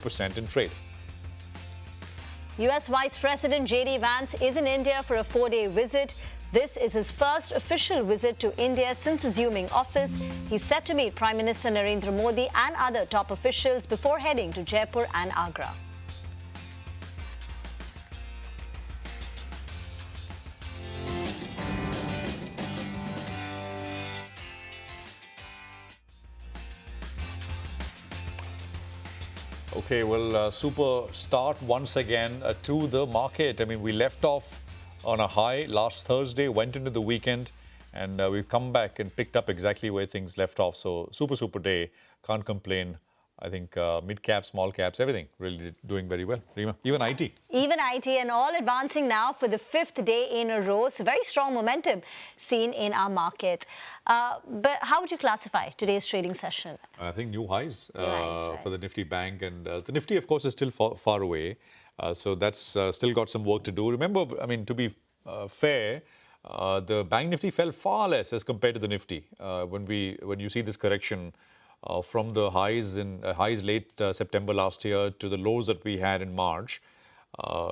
percent in trade. US Vice President J.D. Vance is in India for a 4-day visit. This is his first official visit to India since assuming office. He's set to meet Prime Minister Narendra Modi and other top officials before heading to Jaipur and Agra. Okay, well, super start once again to the market. I mean, we left off on a high last Thursday, went into the weekend, and we've come back and picked up exactly where things left off. So, super day. Can't complain. I think mid caps, small caps, everything really doing very well. Reema, even IT. Even IT and all advancing now for the 5th day in a row. So very strong momentum seen in our market. But how would you classify today's trading session? I think new highs right. for the Nifty Bank. And the Nifty, of course, is still far away. So that's still got some work to do. Remember, I mean, to be fair, the Bank Nifty fell far less as compared to the Nifty. When you see this correction, from the highs late September last year to the lows that we had in March.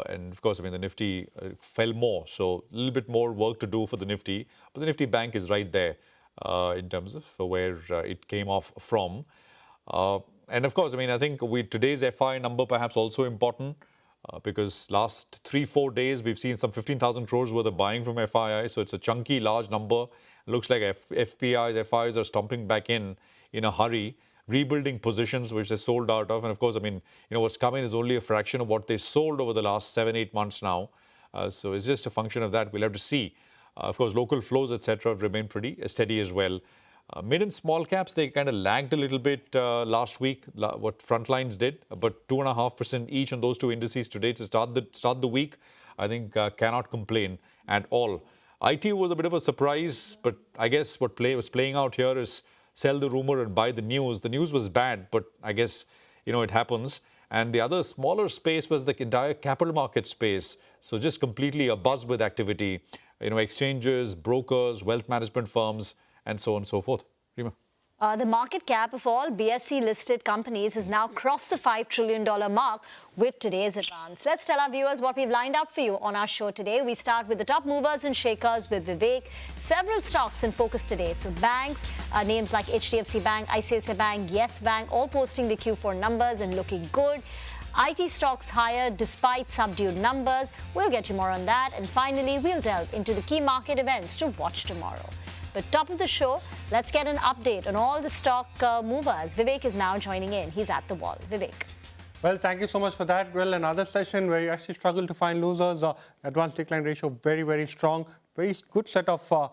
And of course, I mean, the Nifty fell more. So a little bit more work to do for the Nifty. But the Nifty Bank is right there in terms of where it came off from. And of course, I mean, I think today's FI number perhaps also important because last 3-4 days, we've seen some 15,000 crores worth of buying from FII. So it's a chunky, large number. It looks like FPIs, FIs are stomping back in a hurry, rebuilding positions which they sold out of. And of course, I mean, what's coming is only a fraction of what they sold over the last 7-8 months now. So it's just a function of that. We'll have to see. Of course, local flows, etc., have remained pretty steady as well. Mid and small caps, they kind of lagged a little bit last week, what Frontlines did, but 2.5% each on those two indices today to start the week. I think cannot complain at all. IT was a bit of a surprise, but I guess what was playing out here is sell the rumor and buy the news. The news was bad, but I guess, it happens. And the other smaller space was the entire capital market space. So just completely abuzz with activity. Exchanges, brokers, wealth management firms, and so on and so forth. Reema. The market cap of all BSE-listed companies has now crossed the $5 trillion mark with today's advance. Let's tell our viewers what we've lined up for you on our show today. We start with the top movers and shakers with Vivek. Several stocks in focus today. So banks, names like HDFC Bank, ICICI Bank, Yes Bank, all posting the Q4 numbers and looking good. IT stocks higher despite subdued numbers. We'll get you more on that. And finally, we'll delve into the key market events to watch tomorrow. But top of the show, let's get an update on all the stock movers. Vivek is now joining in. He's at the wall. Vivek. Well, thank you so much for that. Well, another session where you actually struggle to find losers. Advanced decline ratio very, very strong. Very good set of,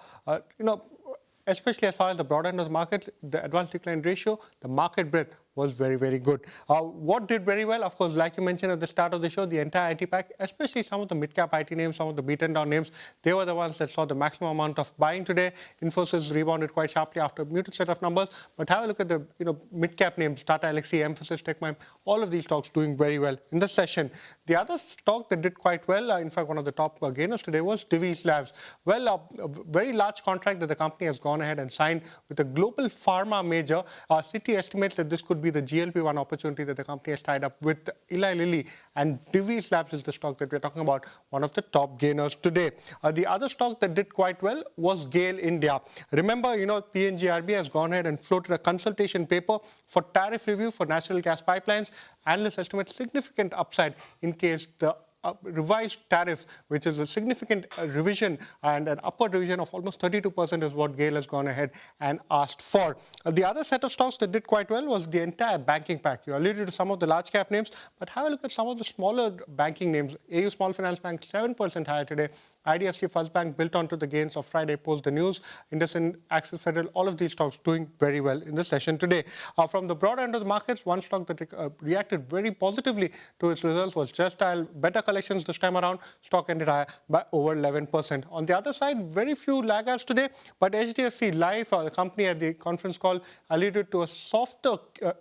especially as far as the broad end of the market, the advanced decline ratio, the market breadth was very, very good. What did very well? Of course, like you mentioned at the start of the show, the entire IT pack, especially some of the mid-cap IT names, some of the beaten down names, they were the ones that saw the maximum amount of buying today. Infosys rebounded quite sharply after a muted set of numbers. But have a look at the mid-cap names, Tata Elxsi, Infosys, TechMine, all of these stocks doing very well in the session. The other stock that did quite well, in fact, one of the top gainers today was Divi's Labs. Well, a very large contract that the company has gone ahead and signed with a global pharma major. Citi estimates that this could be the GLP-1 opportunity that the company has tied up with Eli Lilly, and Divi's Labs is the stock that we're talking about, one of the top gainers today. The other stock that did quite well was GAIL India. Remember, PNGRB has gone ahead and floated a consultation paper for tariff review for natural gas pipelines. Analysts estimate significant upside in case the revised tariff, which is a significant revision and an upward revision of almost 32% is what GAIL has gone ahead and asked for. The other set of stocks that did quite well was the entire banking pack. You alluded to some of the large cap names, but have a look at some of the smaller banking names. AU Small Finance Bank, 7% higher today. IDFC First Bank built onto the gains of Friday post the news. IndusInd, Axis Federal, all of these stocks doing very well in the session today. From the broad end of the markets, one stock that reacted very positively to its results was Just Dial. Better collections this time around. Stock ended higher by over 11%. On the other side, very few laggards today, but HDFC Life, the company at the conference call, alluded to a softer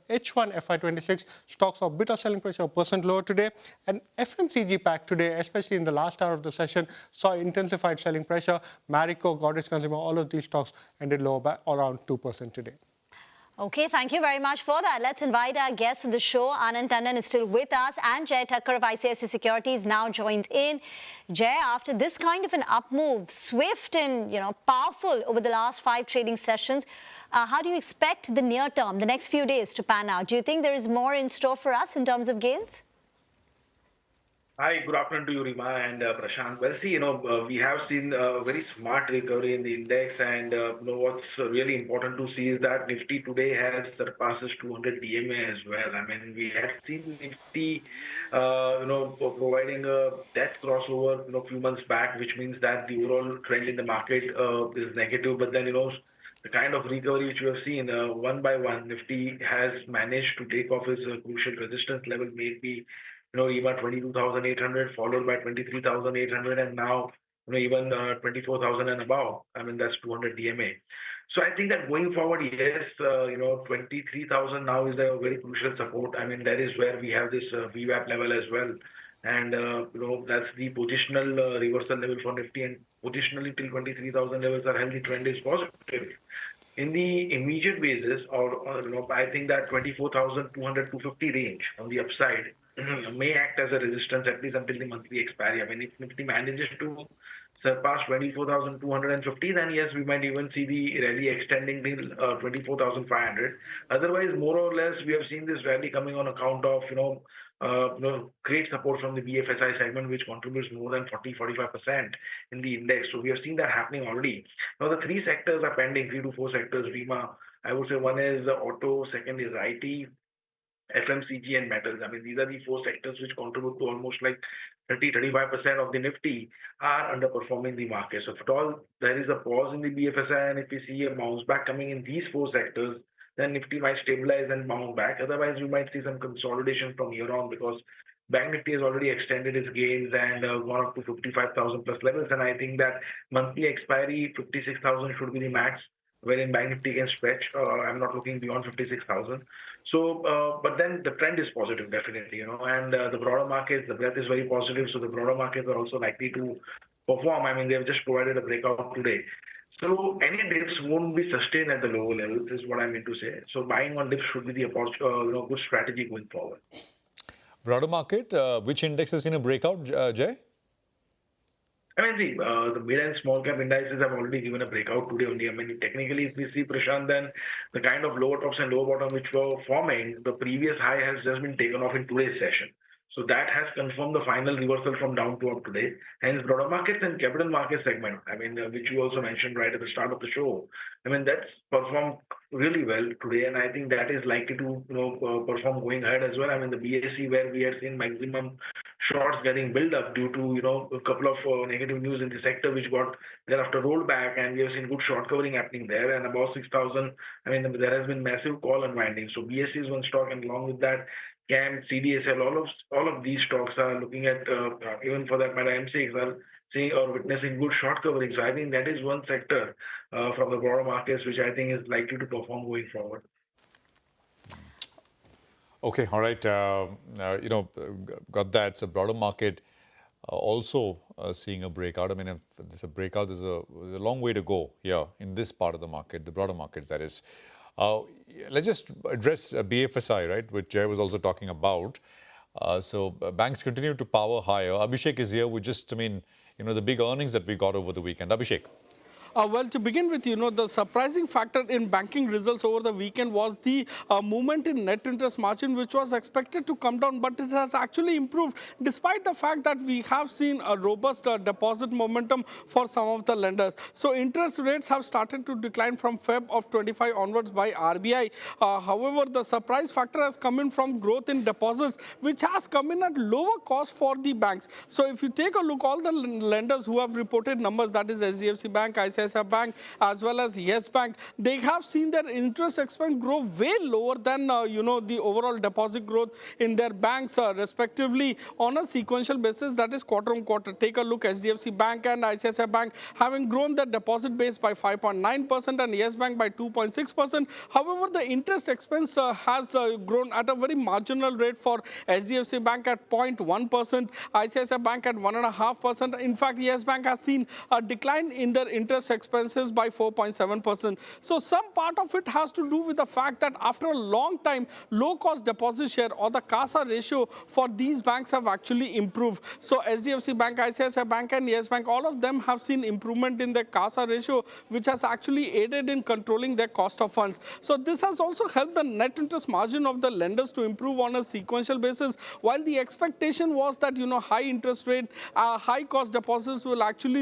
H1 FY26. Stocks saw a bit of selling pressure, 1% lower today. And FMCG pack today, especially in the last hour of the session, saw intensified selling pressure. Marico, Godrej Consumer, all of these stocks ended lower by around 2% today. Okay, thank you very much for that. Let's invite our guest of the show. Anand Tandon is still with us, and Jay Thakkar of ICICI Securities now joins in. Jay, after this kind of an up move, swift and powerful over the last 5 trading sessions, how do you expect the near term, the next few days to pan out? Do you think there is more in store for us in terms of gains? Hi, good afternoon to you, Rima and Prashant. Well, see, we have seen a very smart recovery in the index, and what's really important to see is that Nifty today has surpasses 200 DMA as well. I mean, we had seen Nifty, providing a death crossover, a few months back, which means that the overall trend in the market is negative. But then, the kind of recovery which we have seen, one by one, Nifty has managed to take off its crucial resistance level, maybe even 22,800, followed by 23,800, and now, even 24,000 and above. I mean, that's 200 DMA. So I think that going forward, yes, 23,000 now is a very crucial support. I mean, that is where we have this VWAP level as well. And, that's the positional reversal level for Nifty, and positionally till 23,000 levels, our healthy trend is positive. In the immediate basis, I think that 24,200 to 50 range on the upside may act as a resistance at least until the monthly expiry. I mean, if Nifty manages to surpass 24,250, then yes, we might even see the rally extending till 24,500. Otherwise, more or less, we have seen this rally coming on account of great support from the BFSI segment, which contributes more than 40-45% in the index. So we have seen that happening already. Now the 3 sectors are pending, 3 to 4 sectors, Rima. I would say one is auto, second is IT, FMCG and metals. I mean, these are the 4 sectors which contribute to almost like 30-35% of the Nifty are underperforming the market. So if at all there is a pause in the BFSI, and if we see a bounce back coming in these 4 sectors, then Nifty might stabilize and bounce back. Otherwise, we might see some consolidation from here on, because Bank Nifty has already extended its gains and gone up to 55,000 plus levels. And I think that monthly expiry 56,000 should be the max, wherein Bank Nifty can stretch. I'm not looking beyond 56,000. So, but then the trend is positive, definitely, and the broader markets, the breadth is very positive. So the broader markets are also likely to perform. I mean, they have just provided a breakout today. So any dips won't be sustained at the lower levels, is what I mean to say. So buying on dips should be the good strategy going forward. Broader market, which index has seen a breakout, Jay? I mean, see, the mid and small cap indices have already given a breakout today only. I mean, technically, if we see, Prashant, then the kind of lower tops and lower bottom which were forming, the previous high has just been taken off in today's session. So that has confirmed the final reversal from down to up today. Hence, broader markets and capital market segment, I mean, which you also mentioned right at the start of the show. I mean, that's performed really well today, and I think that is likely to perform going ahead as well. I mean, the BSE, where we had seen maximum shorts getting built up due to a couple of negative news in the sector, which got thereafter rolled back, and we have seen good short covering happening there. And above 6,000, I mean, there has been massive call unwinding. So BSE is one stock, and along with that, CAM, CDSL, all of these stocks are looking at, even for that matter, MCX are seeing or witnessing good short covering. So I think that is one sector from the broader markets which I think is likely to perform going forward. Okay, all right. Got that. So broader market also seeing a breakout. I mean, if there's a breakout, there's a long way to go here in this part of the market, the broader markets, that is. Let's just address BFSI, right, which Jay was also talking about. So banks continue to power higher. Abhishek is here with just, the big earnings that we got over the weekend. Abhishek. Well, to begin with, the surprising factor in banking results over the weekend was the movement in net interest margin, which was expected to come down, but it has actually improved despite the fact that we have seen a robust deposit momentum for some of the lenders. So interest rates have started to decline from Feb of 25 onwards by RBI. However, the surprise factor has come in from growth in deposits, which has come in at lower cost for the banks. So if you take a look, all the lenders who have reported numbers, that is HDFC Bank, ICICI Bank, as well as Yes Bank, they have seen their interest expense grow way lower than the overall deposit growth in their banks, respectively, on a sequential basis, that is quarter on quarter. Take a look, HDFC Bank and ICICI Bank having grown their deposit base by 5.9% and Yes Bank by 2.6%. However, the interest expense has grown at a very marginal rate for HDFC Bank at 0.1%, ICICI Bank at 1.5%. In fact, Yes Bank has seen a decline in their interest expenses by 4.7%. So some part of it has to do with the fact that after a long time, low-cost deposit share or the CASA ratio for these banks have actually improved. So HDFC Bank, ICICI Bank and Yes Bank, all of them have seen improvement in their CASA ratio, which has actually aided in controlling their cost of funds. So this has also helped the net interest margin of the lenders to improve on a sequential basis, while the expectation was that, high interest rate, high cost deposits will actually,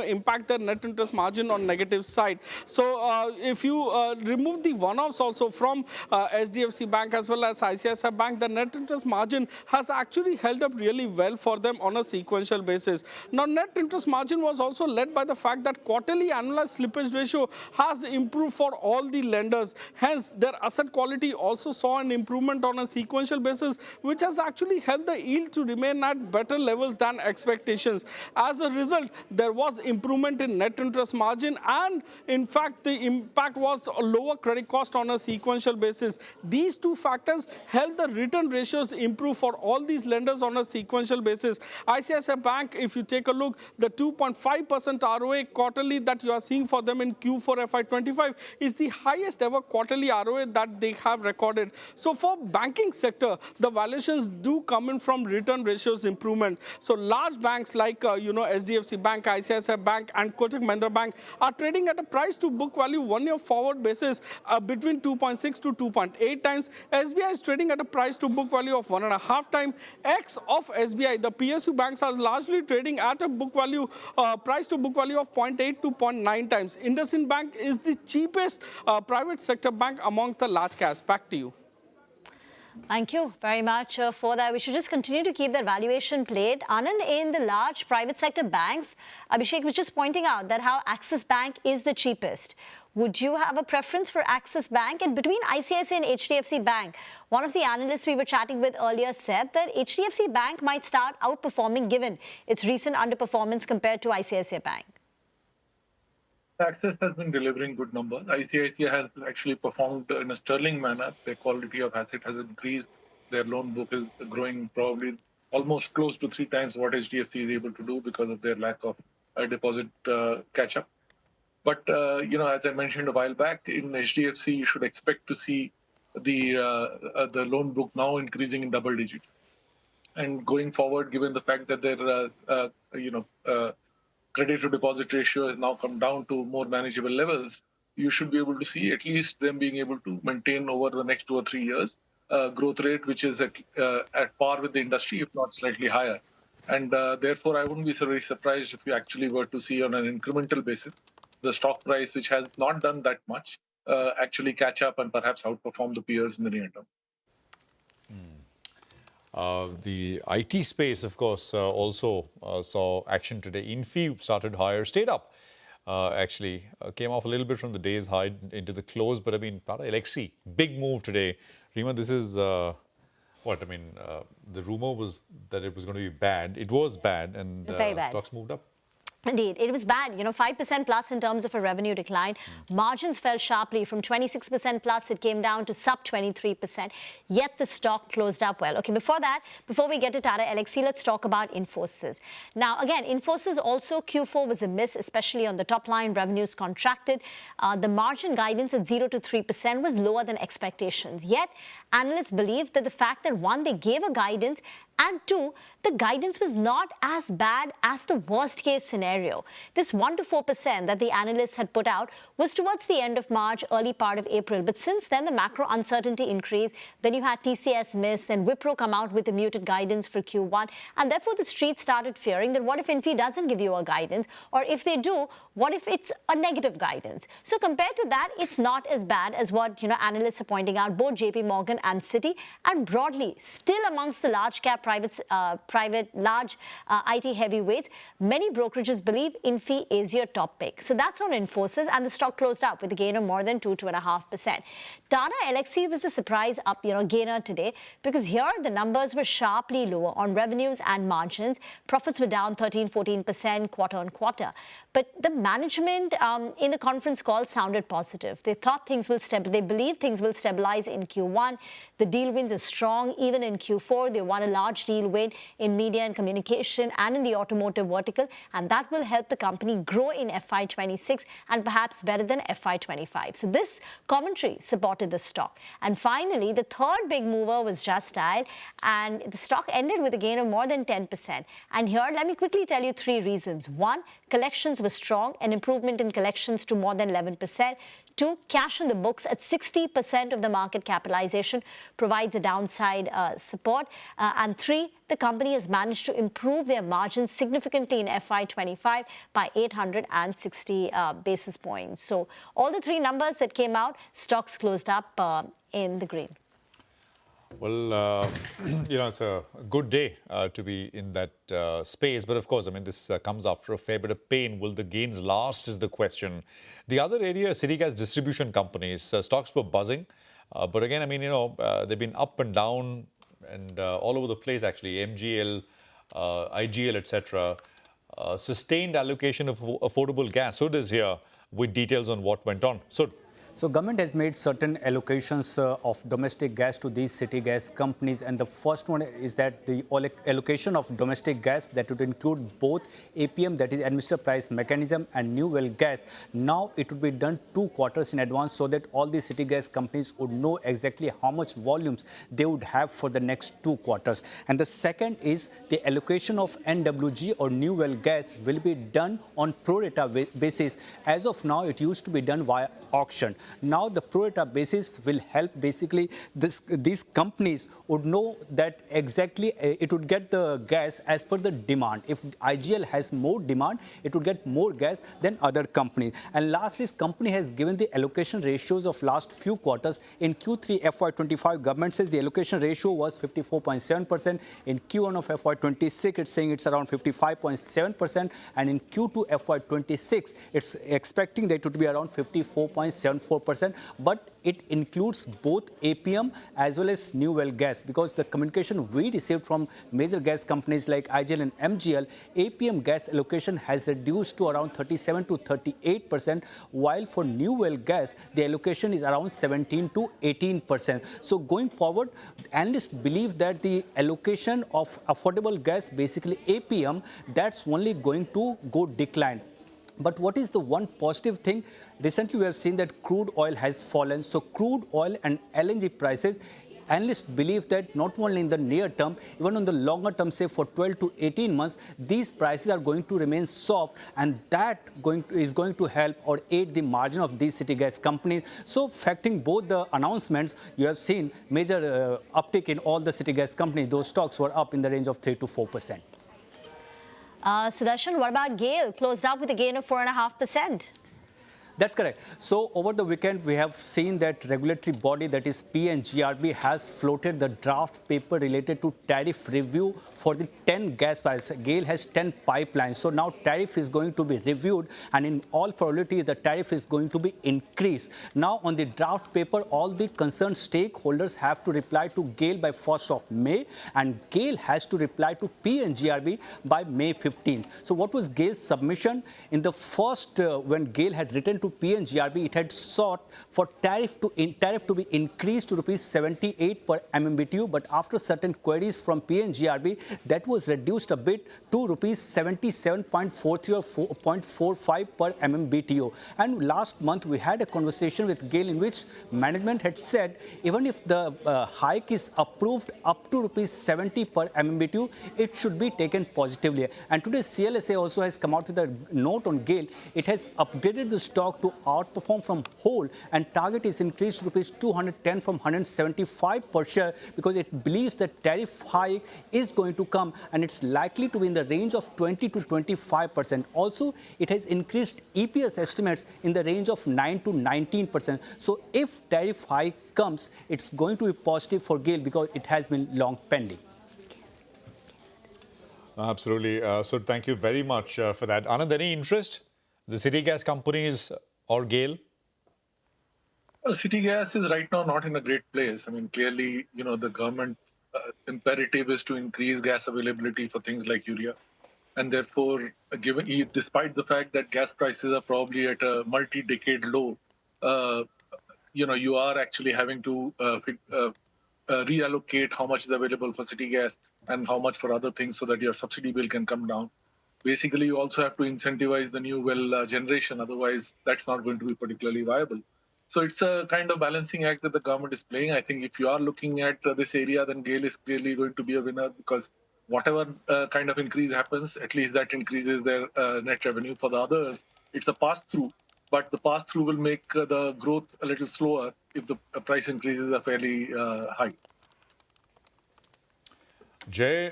impact their net interest margin on negative side. So if you remove the one-offs also from HDFC Bank as well as ICICI Bank, the net interest margin has actually held up really well for them on a sequential basis. Now, net interest margin was also led by the fact that quarterly annualized slippage ratio has improved for all the lenders. Hence, their asset quality also saw an improvement on a sequential basis, which has actually helped the yield to remain at better levels than expectations. As a result, there was improvement in net interest margin, and in fact, the impact was a lower credit cost on a sequential basis. These two factors helped the return ratios improve for all these lenders on a sequential basis. ICICI Bank, if you take a look, the 2.5% ROA quarterly that you are seeing for them in Q4 FY25 is the highest ever quarterly ROA that they have recorded. So for banking sector, the valuations do come in from return ratios improvement. So large banks like HDFC Bank, ICICI Bank and Kotak Mahindra Bank are trading at a price to book value 1 year forward basis between 2.6 to 2.8 times. SBI is trading at a price to book value of 1.5 times. X of SBI, the PSU banks are largely trading at a book value, price to book value of 0.8 to 0.9 times. IndusInd Bank is the cheapest private sector bank amongst the large caps. Back to you. Thank you very much for that. We should just continue to keep that valuation played. Anand, in the large private sector banks, Abhishek was just pointing out that how Axis Bank is the cheapest. Would you have a preference for Axis Bank? And between ICICI and HDFC Bank, one of the analysts we were chatting with earlier said that HDFC Bank might start outperforming given its recent underperformance compared to ICICI Bank. Axis has been delivering good numbers. ICICI has actually performed in a sterling manner. Their quality of asset has increased. Their loan book is growing probably almost close to 3 times what HDFC is able to do because of their lack of deposit catch-up. But, as I mentioned a while back, in HDFC, you should expect to see the loan book now increasing in double digits. And going forward, given the fact that their, credit to deposit ratio has now come down to more manageable levels, you should be able to see at least them being able to maintain over the next 2 or 3 years growth rate, which is at par with the industry, if not slightly higher. And therefore, I wouldn't be so very surprised if you actually were to see on an incremental basis the stock price, which has not done that much, actually catch up and perhaps outperform the peers in the near term. The IT space, of course, also saw action today. Infi started higher, stayed up. Actually, came off a little bit from the day's high into the close. But I mean, Tata Elxsi, big move today. Rima, this is the rumor was that it was going to be bad. It was bad, and very bad. Stocks moved up. Indeed, it was bad, 5% plus in terms of a revenue decline. Margins fell sharply from 26% plus, it came down to sub 23%, yet the stock closed up well. Okay, before we get to Tata Elxsi, let's talk about Infosys. Now, again, Infosys also Q4 was a miss, especially on the top line, revenues contracted. The margin guidance at 0 to 3% was lower than expectations. Yet, analysts believe that the fact that one, they gave a guidance, and 2, the guidance was not as bad as the worst case scenario. This 1 to 4% that the analysts had put out was towards the end of March, early part of April. But since then, the macro uncertainty increased. Then you had TCS miss, then Wipro come out with a muted guidance for Q1. And therefore, the street started fearing that what if Infi doesn't give you a guidance? Or if they do, what if it's a negative guidance? So compared to that, it's not as bad as what analysts are pointing out, both JP Morgan and Citi. And broadly, still amongst the large cap large IT heavyweights, many brokerages believe Infi is your top pick. So that's on Infosys, and the stock closed up with a gain of more than 2.5%. Tata Elxsi was a surprise up, gainer today because here the numbers were sharply lower on revenues and margins. Profits were down 13-14% quarter on quarter. But the management in the conference call sounded positive. They thought they believe things will stabilize in Q1. The deal wins are strong even in Q4. They won a large deal win in media and communication and in the automotive vertical, and that will help the company grow in FY26 and perhaps better than FY25. So this commentary supported the stock. And finally, the third big mover was Just Dial, and the stock ended with a gain of more than 10%. And here, let me quickly tell you three reasons. One, collections were strong, an improvement in collections to more than 11%. Two, cash on the books at 60% of the market capitalization provides a downside support. And three, the company has managed to improve their margins significantly in FY25 by 860 basis points. So all the three numbers that came out, stocks closed up in the green. Well, it's a good day to be in that space. But of course, I mean, this comes after a fair bit of pain. Will the gains last is the question. The other area, city gas distribution companies, stocks were buzzing. But again, I mean, they've been up and down and all over the place, actually. MGL, IGL, etc. Sustained allocation of affordable gas. So it is here with details on what went on. So government has made certain allocations of domestic gas to these city gas companies, and the first one is that the allocation of domestic gas that would include both APM, that is administered price mechanism, and new well gas. Now it would be done 2 quarters in advance so that all the city gas companies would know exactly how much volumes they would have for the next 2 quarters. And the second is the allocation of NWG or new well gas will be done on pro rata basis. As of now, it used to be done via auction. Now the pro rata basis will help basically these companies would know that exactly it would get the gas as per the demand. If IGL has more demand, it would get more gas than other companies. And last is company has given the allocation ratios of last few quarters. In Q3 FY25, government says the allocation ratio was 54.7%. In Q1 of FY26, it's saying it's around 55.7%. And in Q2 FY26, it's expecting that it would be around 54.74%. But it includes both APM as well as new well gas, because the communication we received from major gas companies like IGL and MGL, APM gas allocation has reduced to around 37 to 38%, while for new well gas, the allocation is around 17 to 18%. So going forward, analysts believe that the allocation of affordable gas, basically APM, that's only going to go decline. But what is the one positive thing? Recently, we have seen that crude oil has fallen. So crude oil and LNG prices, analysts believe that not only in the near term, even on the longer term, say for 12 to 18 months, these prices are going to remain soft, and that is going to help or aid the margin of these city gas companies. So factoring both the announcements, you have seen major uptick in all the city gas companies. Those stocks were up in the range of 3 to 4%. Sudarshan, what about GAIL? Closed up with a gain of 4.5%. That's correct. So over the weekend, we have seen that regulatory body, that is PNGRB, has floated the draft paper related to tariff review for the 10 gas pipelines. GAIL has 10 pipelines. So now tariff is going to be reviewed, and in all probability, the tariff is going to be increased. Now on the draft paper, all the concerned stakeholders have to reply to GAIL by 1st of May, and GAIL has to reply to PNGRB by May 15th. So what was GAIL's submission? In the first, when GAIL had written to PNGRB, it had sought for tariff to be increased to rupees 78 per MMBTU, but after certain queries from PNGRB, that was reduced a bit to rupees 77.43 or 0.45 per MMBTU. And last month, we had a conversation with GAIL in which management had said, even if the hike is approved up to rupees 70 per MMBTU, it should be taken positively. And today, CLSA also has come out with a note on GAIL. It has upgraded the stock to outperform from whole, and target is increased to rupees 210 from 175 per share, because it believes that tariff hike is going to come, and it's likely to be in the range of 20 to 25%. Also, it has increased EPS estimates in the range of 9 to 19%. So if tariff hike comes, it's going to be positive for GAIL because it has been long pending. Absolutely. So thank you very much for that. Anand, any interest? The city gas companies or GAIL? City gas is right now not in a great place. I mean, clearly, the government imperative is to increase gas availability for things like urea. And therefore, despite the fact that gas prices are probably at a multi-decade low, uh, you are actually having to reallocate how much is available for city gas and how much for other things so that your subsidy bill can come down. Basically, you also have to incentivize the new well generation. Otherwise, that's not going to be particularly viable. So it's a kind of balancing act that the government is playing. I think if you are looking at this area, then GAIL is clearly going to be a winner because whatever kind of increase happens, at least that increases their net revenue. For the others, it's a pass-through, but the pass-through will make the growth a little slower if the price increases are fairly high. Jay,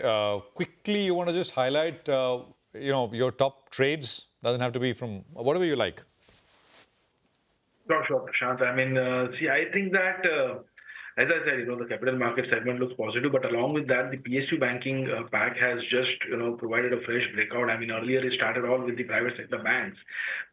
quickly, you want to just highlight, your top trades? Doesn't have to be from whatever you like. Sure, Prashant. I mean, see, I think that, as I said, the capital market segment looks positive, but along with that, the PSU banking pack has just, provided a fresh breakout. I mean, earlier it started all with the private sector banks,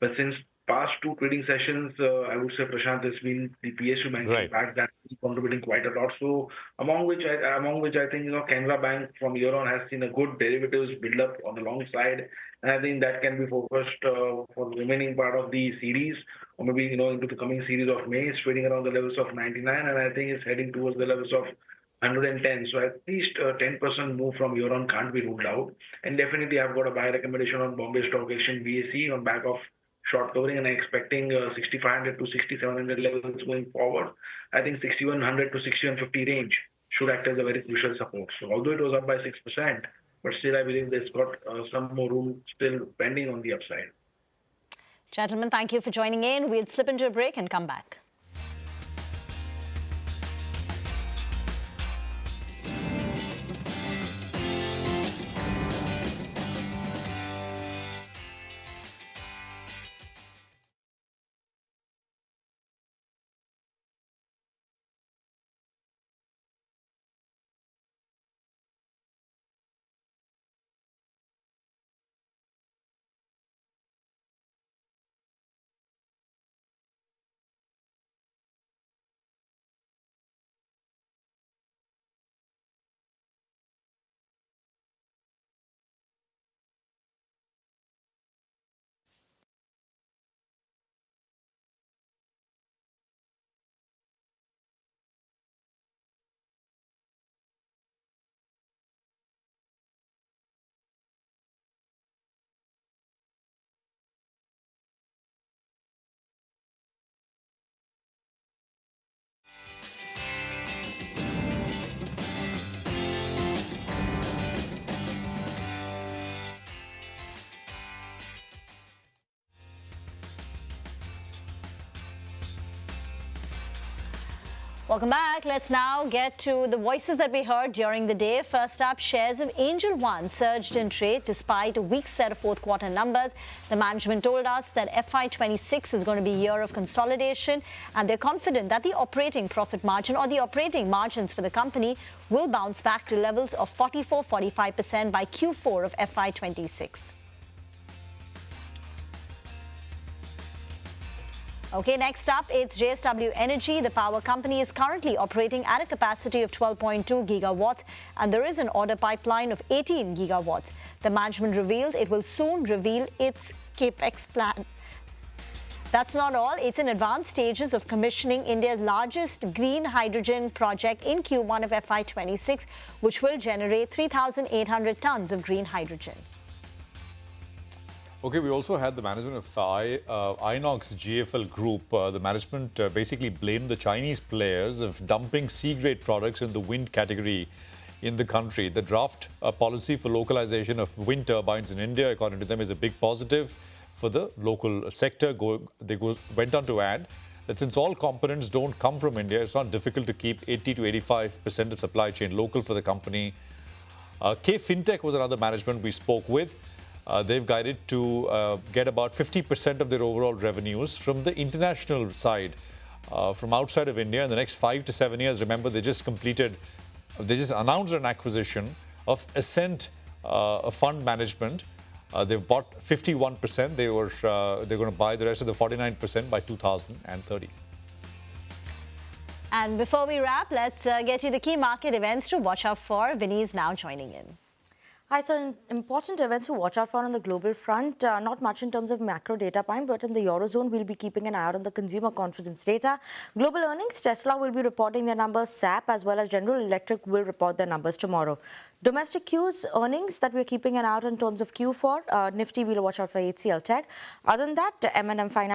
but since past two trading sessions, I would say, Prashant, has been the PSU banking pack that's contributing quite a lot. So among which I think, Canara Bank from here on has seen a good derivatives build up on the long side. And I think that can be focused for the remaining part of the series, or maybe into the coming series of May. It's trading around the levels of 99, and I think it's heading towards the levels of 110. So at least 10% move from here on can't be ruled out. And definitely, I've got a buy recommendation on Bombay Stock Exchange BSE on back of short covering, and I'm expecting 6,500 to 6,700 levels going forward. I think 6,100 to 6,150 range should act as a very crucial support. So although it was up by 6%, but still I believe there's got some more room still pending on the upside. Gentlemen, thank you for joining in. We'll slip into a break and come back. Welcome back. Let's now get to the voices that we heard during the day. First up, shares of Angel One surged in trade despite a weak set of fourth quarter numbers. The management told us that FY26 is going to be a year of consolidation, and they're confident that the operating profit margin or the operating margins for the company will bounce back to levels of 44-45% by Q4 of FY26. Okay, next up, it's JSW Energy. The power company is currently operating at a capacity of 12.2 gigawatts, and there is an order pipeline of 18 gigawatts. The management revealed it will soon reveal its capex plan. That's not all. It's in advanced stages of commissioning India's largest green hydrogen project in Q1 of FY26, which will generate 3,800 tons of green hydrogen. Okay, we also had the management of Inox GFL Group. The management basically blamed the Chinese players of dumping C-grade products in the wind category in the country. The draft policy for localization of wind turbines in India, according to them, is a big positive for the local sector. They went on to add that since all components don't come from India, it's not difficult to keep 80 to 85% of supply chain local for the company. K Fintech was another management we spoke with. They've guided to get about 50% of their overall revenues from the international side, from outside of India in the next 5 to 7 years. Remember, they just announced an acquisition of Ascent Fund Management. They've bought 51%. They're going to buy the rest of the 49% by 2030. And before we wrap, let's get you the key market events to watch out for. Vinny is now joining in. Hi, so important events to watch out for on the global front. Not much in terms of macro data point, but in the Eurozone, we'll be keeping an eye out on the consumer confidence data. Global earnings, Tesla will be reporting their numbers, SAP as well as General Electric will report their numbers tomorrow. Domestic Qs earnings that we're keeping an eye out in terms of Q4. Nifty, we'll watch out for HCL Tech. Other than that, M&M Finance